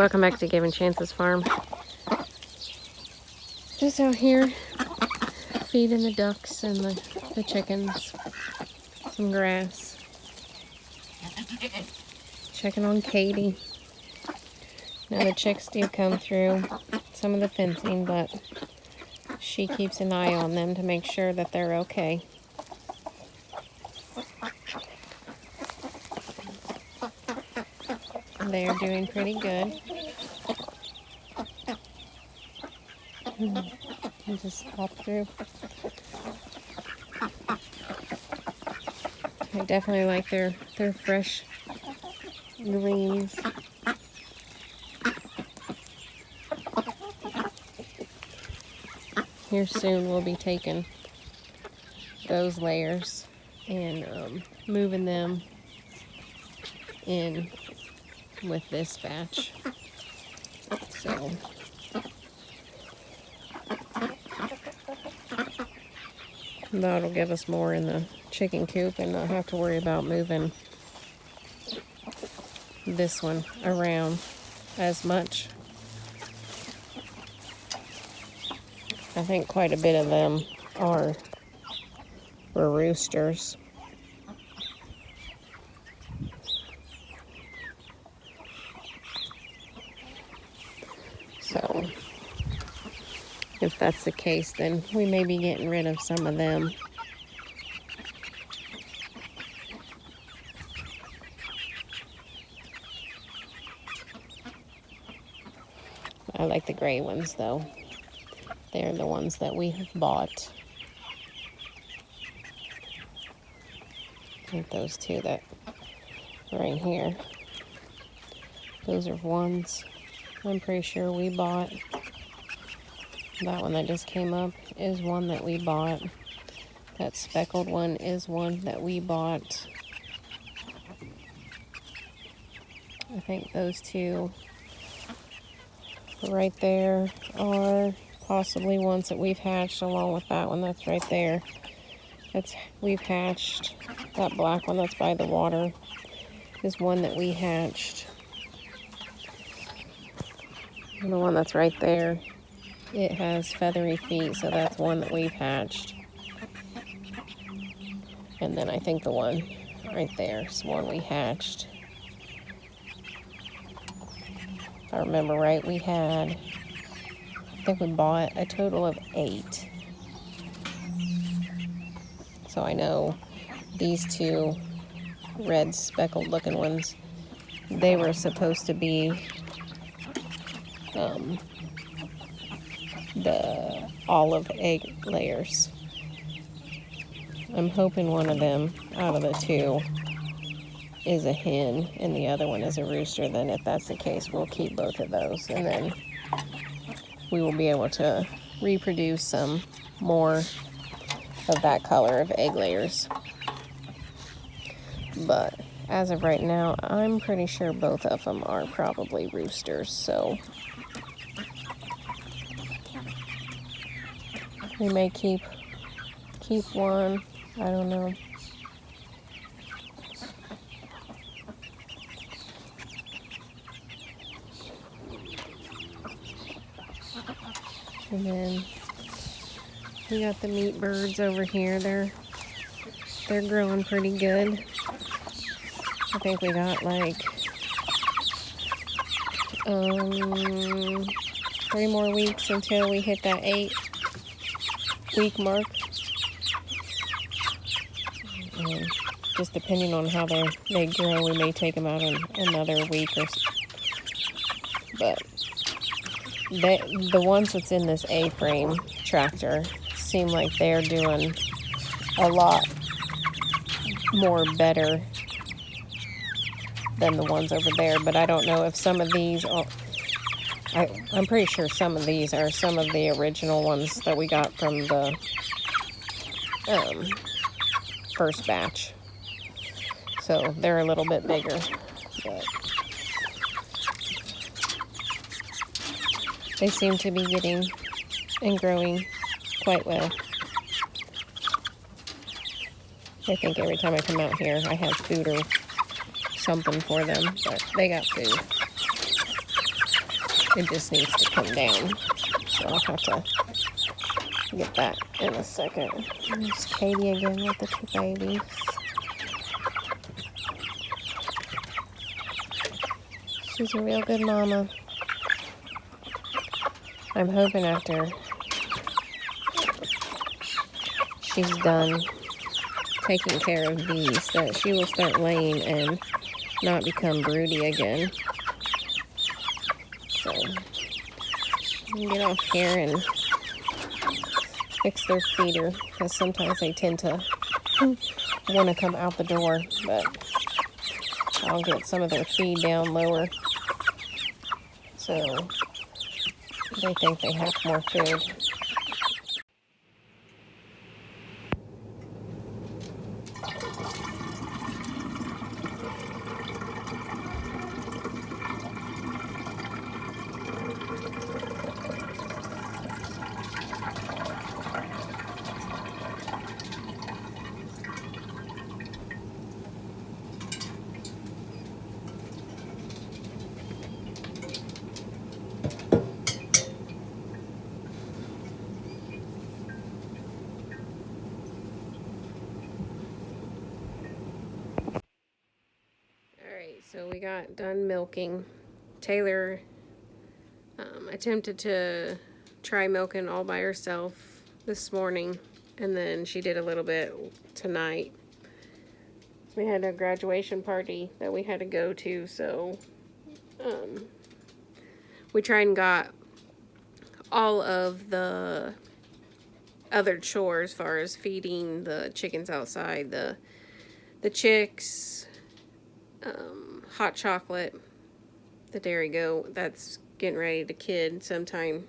Welcome back to Gavin Chance's farm. Just out here feeding the ducks and the chickens some grass. Checking on Katie. Now the chicks do come through some of the fencing, but she keeps an eye on them to make sure that they're okay. They are doing pretty good. You just pop through. I definitely like their fresh greens. Here soon we'll be taking those layers and moving them in with this batch. So that'll give us more in the chicken coop and not have to worry about moving this one around as much. I think quite a bit of them were roosters. So if that's the case, then we may be getting rid of some of them. I like the gray ones though. They're the ones that we have bought. I think those two that right here, those are ones I'm pretty sure we bought. That one that just came up is one that we bought. That speckled one is one that we bought. I think those two right there are possibly ones that we've hatched, along with that one that's right there. We've hatched. That black one that's by the water is one that we hatched. And the one that's right there, it has feathery feet, so that's one that we've hatched. And then I think the one right there is one we hatched. If I remember right, I think we bought a total of 8. So I know these two red speckled looking ones, they were supposed to be the olive egg layers. I'm hoping one of them out of the two is a hen and the other one is a rooster. Then if that's the case, we'll keep both of those, and then we will be able to reproduce some more of that color of egg layers. But as of right now, I'm pretty sure both of them are probably roosters, so we may keep one. I don't know. And then we got the meat birds over here. They're growing pretty good. I think we got like 3 more weeks until we hit that 8-week mark. And just depending on how they grow, we may take them out in another week or so. But the ones that's in this A-frame tractor seem like they're doing a lot more better than the ones over there. But I don't know if some of these are, I'm pretty sure some of these are some of the original ones that we got from the first batch. So they're a little bit bigger, but they seem to be getting and growing quite well. I think every time I come out here, I have food or something for them, but they got food. It just needs to come down. So I'll have to get that in a second. There's Katie again with the two babies. She's a real good mama. I'm hoping after she's done taking care of these that she will start laying and not become broody again. So get off here and fix their feeder, because sometimes they tend to want to come out the door, but I'll get some of their feed down lower so they think they have more food. So we got done milking. Taylor attempted to try milking all by herself this morning, and then she did a little bit tonight. We had a graduation party that we had to go to, so we tried and got all of the other chores as far as feeding the chickens outside, the chicks, hot chocolate, the dairy goat, that's getting ready to kid sometime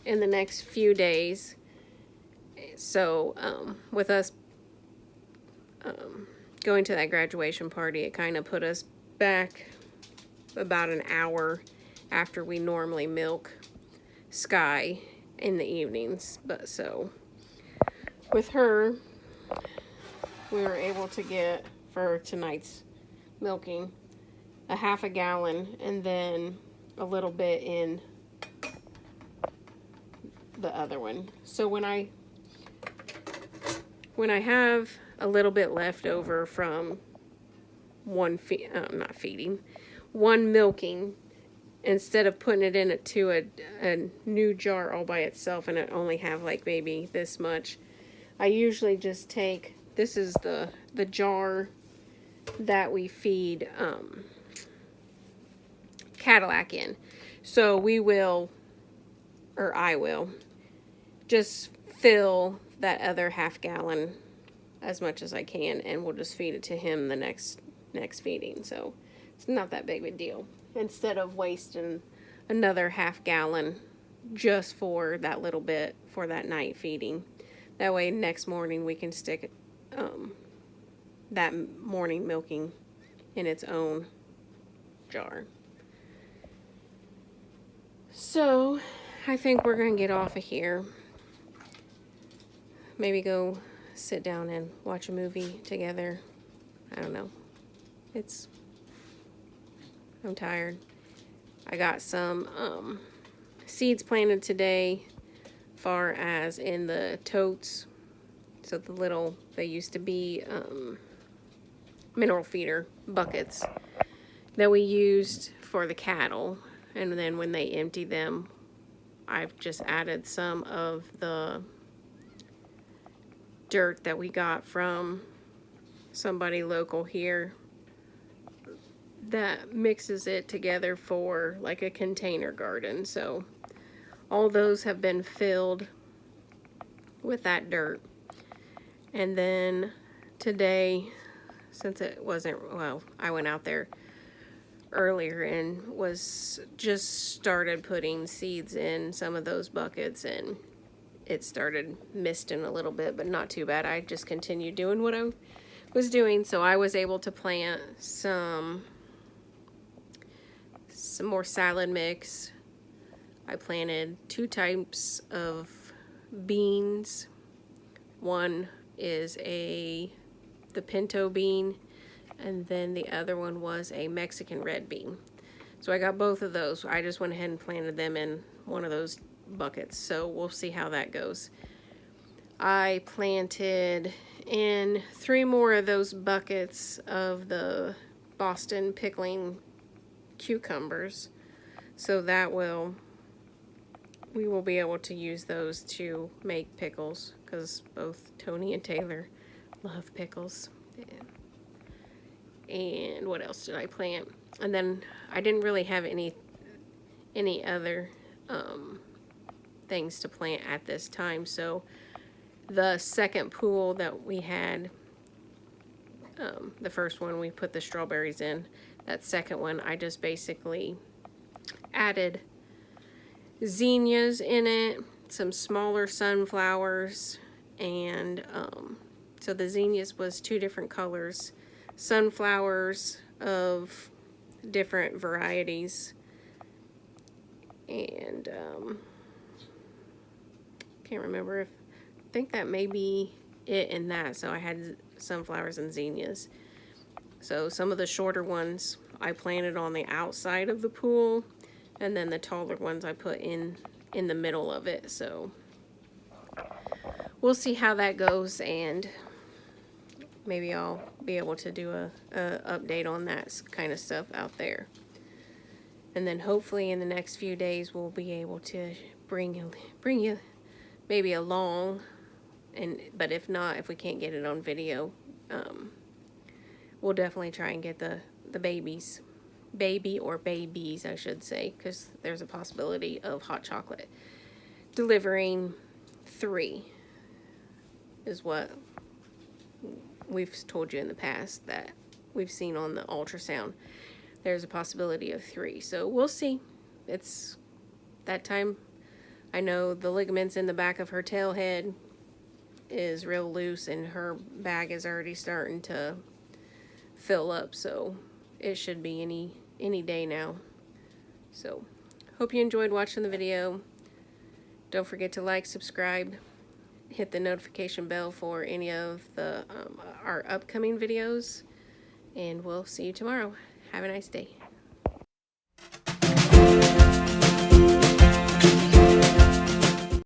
in the next few days. So with us going to that graduation party, it kind of put us back about an hour after we normally milk Sky in the evenings. But so with her, we were able to get, for tonight's milking, a half a gallon and then a little bit in the other one. So when I have a little bit left over from one milking, instead of putting it into a new jar all by itself and it only have like maybe this much, I usually just take, this is the jar that we feed Cadillac in. So we will, or I will, just fill that other half gallon as much as I can, and we'll just feed it to him the next feeding. So it's not that big of a deal. Instead of wasting another half gallon just for that little bit for that night feeding. That way next morning we can stick that morning milking in its own jar. So I think we're going to get off of here. Maybe go sit down and watch a movie together. I don't know. I'm tired. I got some seeds planted today, far as in the totes. So they used to be mineral feeder buckets that we used for the cattle. And then when they empty them, I've just added some of the dirt that we got from somebody local here that mixes it together for like a container garden. So all those have been filled with that dirt. And then today, since it wasn't, well, I went out there earlier and was just started putting seeds in some of those buckets, and it started misting a little bit, but not too bad. I just continued doing what I was doing. So I was able to plant some more salad mix. I planted 2 types of beans. One is the pinto bean, and then the other one was a Mexican red bean. So I got both of those. I just went ahead and planted them in one of those buckets. So we'll see how that goes. I planted in 3 more of those buckets of the Boston pickling cucumbers. So that we will be able to use those to make pickles, because both Tony and Taylor love pickles. And what else did I plant? And then I didn't really have any other things to plant at this time. So the second pool that we had, the first one we put the strawberries in. That second one I just basically added zinnias in it, some smaller sunflowers, and so the zinnias was 2 different colors, sunflowers of different varieties, and can't remember if, I think that may be it in that. So I had sunflowers and zinnias. So some of the shorter ones I planted on the outside of the pool, and then the taller ones I put in the middle of it. So we'll see how that goes, and maybe I'll be able to do a update on that kind of stuff out there. And then hopefully in the next few days we'll be able to bring you maybe along, but if not, if we can't get it on video, we'll definitely try and get the babies I should say, because there's a possibility of hot chocolate delivering 3 is what we've told you in the past, that we've seen on the ultrasound. There's a possibility of 3, so we'll see. It's that time. I know the ligaments in the back of her tail head is real loose, and her bag is already starting to fill up, so it should be any day now. So hope you enjoyed watching the video. Don't forget to like, subscribe, hit the notification bell for any of our upcoming videos, and we'll see you tomorrow. Have a nice day.